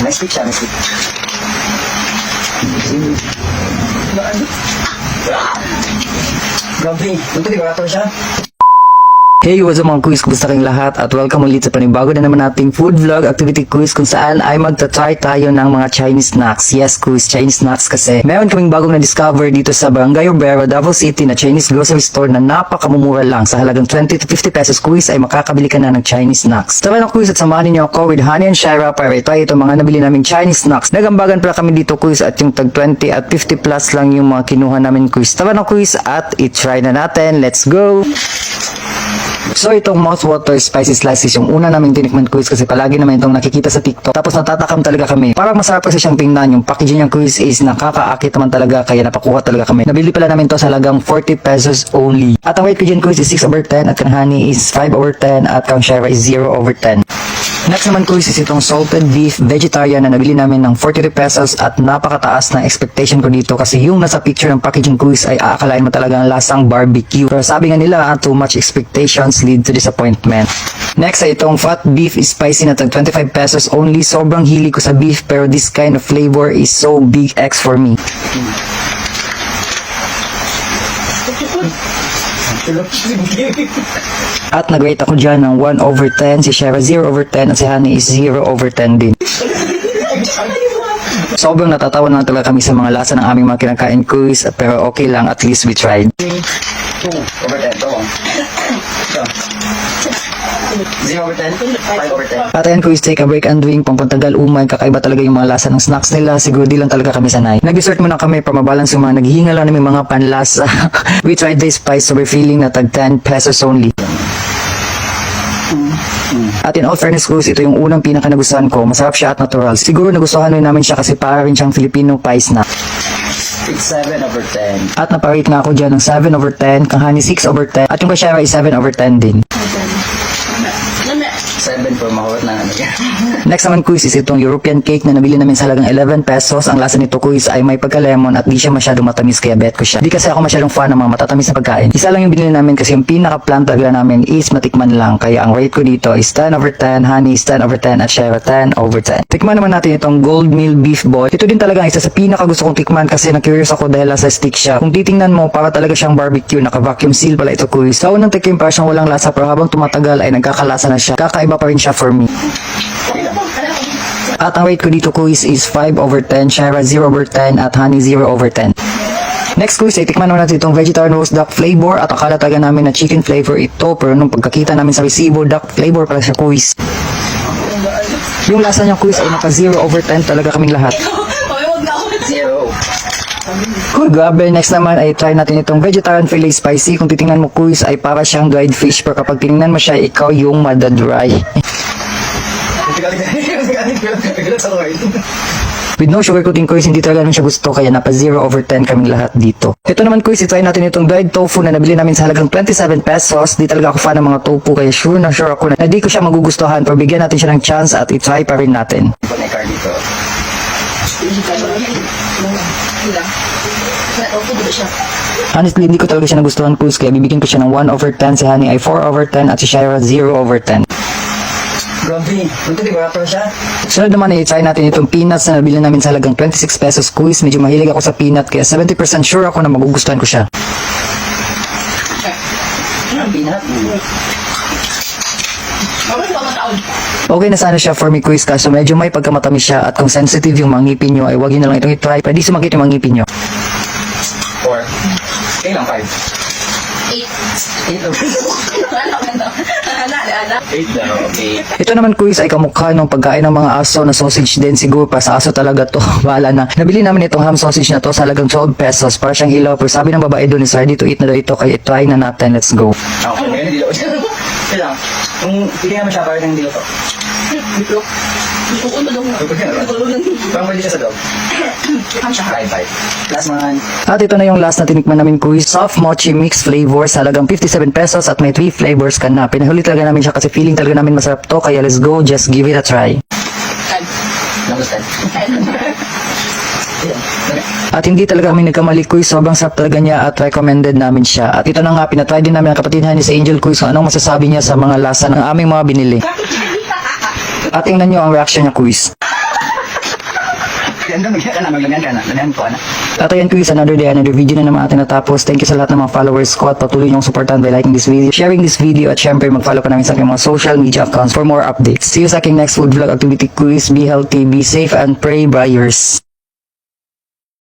Nice pick siya, nice pick. Grabe, ito decorator siya. Hey, what's up mga quiz? Kumusta kayong lahat? At welcome ulit sa panibago na naman nating food vlog activity quiz kung saan ay magta-try tayo ng mga Chinese snacks. Yes, quiz, Chinese snacks kasi meron kaming bagong na-discover dito sa Barangay Obrero, Davao City na Chinese grocery store na napakamumura lang. Sa halagang 20 to 50 pesos quiz ay makakabili ka na ng Chinese snacks. Tara na quiz at samahan niyo ako with Honey and Shira para i-try ito mga nabili naming Chinese snacks. Nagambagan pala kami dito quiz at yung tag 20 at 50 plus lang yung mga kinuha namin quiz. Tara na quiz at i-try na natin. Let's go! So itong mouthwater spicy slices yung una naming tinikman quiz kasi palagi naman itong nakikita sa TikTok. Tapos natatakam talaga kami. Parang masarap kasi siyang tingnan. Yung packaging ng quiz is nakakaakit naman talaga kaya napakuha talaga kami. Nabili pala namin to sa halagang 40 pesos only. At ang rate ko dyan quiz is 6/10 at kang honey is 5/10 at kang Shara is 0/10. Next naman quiz is itong salted beef vegetarian na nabili namin ng 43 pesos at napakataas na expectation ko dito kasi yung nasa picture ng packaging quiz ay aakalain mo talaga ng lasang barbecue. Pero sabi nga nila, too much expectations lead to disappointment. Next ay itong fat beef spicy na tag 25 pesos only. Sobrang hili ko sa beef pero this kind of flavor is so big X for me. At nag-rate ako dyan ng 1/10, si Shara 0/10 at si Honey is 0/10 din. Sobrang natatawa na talaga kami sa mga lasa ng aming mga kinakain quiz pero okay lang, at least we tried. 2/10, ito. 0/10, 5/10. At ayan quiz, take a break and drink, pangpantagal umay, kakaiba talaga yung mga lasa ng snacks nila, siguro di lang talaga kami sanay. Nag-dessert muna kami para mabalance yung mga naghihinga lang namin mga panlasa. We tried this spice so refilling na tag 10 pesos only. At in all fairness quiz, ito yung unang pinaka nagustuhan ko, masarap siya at natural. Siguro nagustuhan rin namin siya kasi para rin siyang Filipino pie snack. It's 7/10. At naparate nga ako dyan ng 7/10, kang Honey 6/10 at yung kay Shara ay 7/10 din. 7 for mahot na ano yan. Next naman quiz is itong European cake na nabili namin sa halagang 11 pesos. Ang lasa nito quiz ay may pagka-lemon at di siya masyadong matamis kaya bet ko siya. Di kasi ako masyadong fan ng mga matatamis na pagkain. Isa lang yung binili namin kasi yung pinaka-plan talaga namin is matikman lang. Kaya ang rate ko dito is 10/10, Honey is 10/10 at Shara 10/10. Tikman naman natin itong Gold Meal Beef Ball. Ito din talaga isa sa pinaka-gusto kong tikman kasi na-curious ako dahil sa stick siya. Kung titingnan mo, para talaga siyang barbecue. Naka-vacuum seal pala ito quiz. Sa unang tikim para siyang walang lasa pero habang tumatagal ay nagkakalasa na siya. Kakaiba pa rin siya for me. At ang rate ko dito quiz is 5/10, Shara 0/10 at Honey 0/10. Next quiz ay tikman naman natin itong vegetarian roast duck flavor at akala talaga namin na chicken flavor ito pero nung pagkakita namin sa resibo, duck flavor pala siya quiz. Yung lasa niya quiz ay naka 0/10 talaga kaming lahat. 0. Cool, grabe. Next naman ay try natin itong vegetarian fillet spicy. Kung titingnan mo quiz ay para siyang dried fish pero kapag tinignan mo siya, ikaw yung madadry. With no sugar coating quiz, hindi talaga namin siya gusto kaya napa 0/10 kaming lahat dito. Ito naman quiz, i-try natin itong dried tofu na nabili namin sa halagang 27 pesos. Di talaga ako fan ng mga tofu kaya sure ako na di ko siya magugustuhan pero bigyan natin siya ng chance at i-try pa rin natin. Ipon na card dito. Honestly, hindi ko talaga siya nagustuhan quiz kaya bibigyan ko siya ng 1/10, si Honey ay 4/10 at si Shira 0/10. Grabe, ito decorator siya. Sunod naman i-try natin itong peanuts na nabili namin sa halagang 26 pesos quiz. Medyo mahilig ako sa peanut kaya 70% sure ako na magugustuhan ko siya. Peanut. Okay na sana siya for me quiz kaso medyo may pagkamatamis siya at kung sensitive yung mga ngipin nyo ay huwag nyo na lang itong i-try. Pwede sumakit yung mga ngipin nyo. 4. Kailang 5? 8 daw, okay. Ito naman quiz ay kamukha ng pagkain ng mga aso na sausage din siguro para sa aso talaga to. Bahala na. Nabili namin itong ham sausage na to sa halagang 12 pesos para siyang hilaw pero sabi ng babae doon is ready to eat na daw ito kaya i-try na natin. Let's go. Okay, ngayon dilo. Kailang, kung hindi naman siya parang dilo to. Dilo? Parang mali siya sa dog. Bye. Last man. At ito na yung last na tinikman namin quiz. Soft mochi mix flavor sa halagang 57 pesos at may 3 flavors ka na. Pinahuli talaga namin siya kasi feeling talaga namin masarap to kaya let's go, just give it a try. Nagustuhan. At hindi talaga kami nagkamali quiz, sobrang sarap talaga niya at recommended namin siya. At ito na nga, pinatry din namin ang kapatid ni sa Angel Quiz kung anong masasabi niya sa mga lasa ng aming mga binili. At tingnan nyo ang reaction niya quiz. Ganda, maglagyan ka na. Lagyan ko na. At ayan guys, another day, another video na naman atin natapos. Thank you sa lahat ng mga followers ko at patuloy niyong supportan by liking this video, sharing this video, at syempre mag-follow pa namin sa aking mga social media accounts for more updates. See you sa aking next food vlog activity quiz. Be healthy, be safe, and pray by yours.